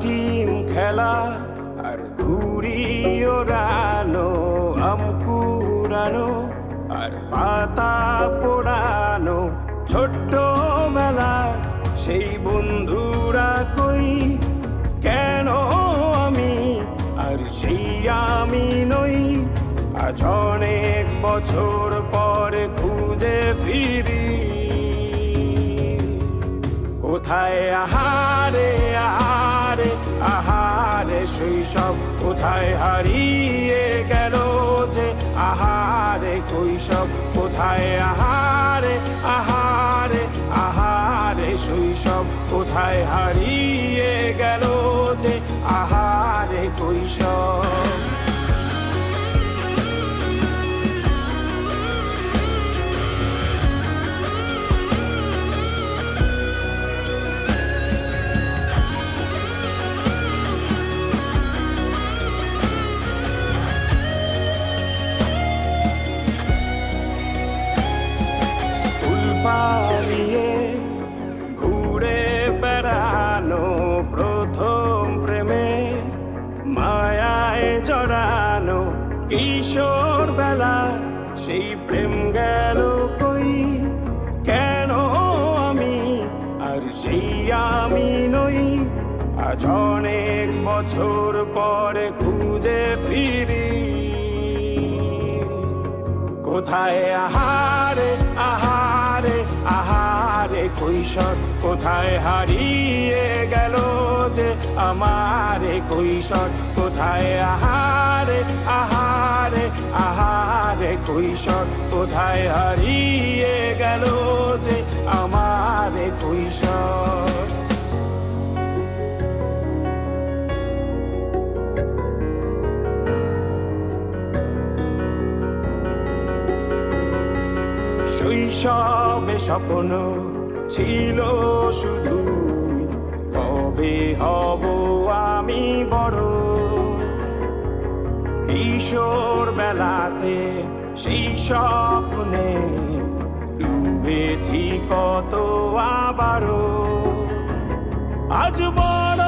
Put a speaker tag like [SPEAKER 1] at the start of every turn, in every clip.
[SPEAKER 1] Team খেলা আর ঘুড়ি ওড়ানো, আম কুড়ানো আর পাতা পোড়ানো, ছোট্ট মেলা সেই বন্ধুরা কই, কেন আমি আর সেই আমি নই। আজ অনেক বছর পরে খুঁজে ফিরি, কোথায় আহারে আহারে আহারে শৈশব, কোথায় হারিয়ে গেল যে আহারে কৈশব, কোথায় আহারে আহারে আহারে শৈশব, কোথায় হারিয়ে গেল যে আহারে কৈশব। পালিয়ে ঘুরে বেড়ানো, প্রথম প্রেমে মায়ায় জড়ানো, কিশোর বেলা সেই প্রেম গেল কই, কেন আমি আর সেই আমি নই। আজ অনেক বছর পরে খুঁজে ফিরি, কোথায় আহারে আহারে আহারে কৈশোর, কোথায় হারিয়ে গেল যে আমারে কৈশোর, কোথায় আহারে আহারে আহারে কৈশোর, কোথায় হারিয়ে গেল যে আমারে কৈশোর। শৈশবে স্বপ্ন ছিল শুধু, কবে হব আমি বড়। কিশোর বেলাতে সেই স্বপ্নে ডুবেছি কত আবারও, আজ বড়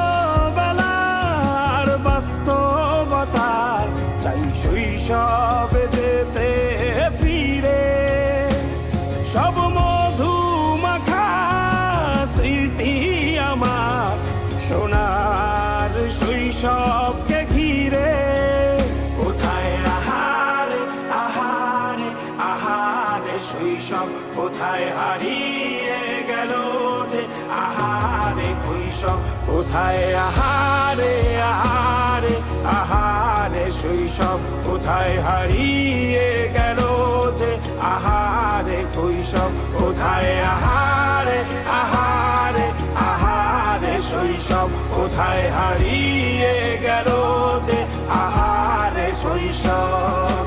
[SPEAKER 1] বেলার বাস্তবতার চাই শৈশবে যেতে ফিরে। সব মধু মাখা স্মৃতি আমার সোনার শৈশবকে ঘিরে, কোথায় আহারে আহারে আহারে শৈশব, কোথায় হারিয়ে গেল যে আহারে কৈশব, কোথায় আহারে আহারে আহারে শৈশব, কোথায় হারিয়ে গেল যে আহারে কৈশব, কোথায় আহারে আহারে আহারে শৈশব, কোথায় হারিয়ে গেল যে আহারে শৈশব।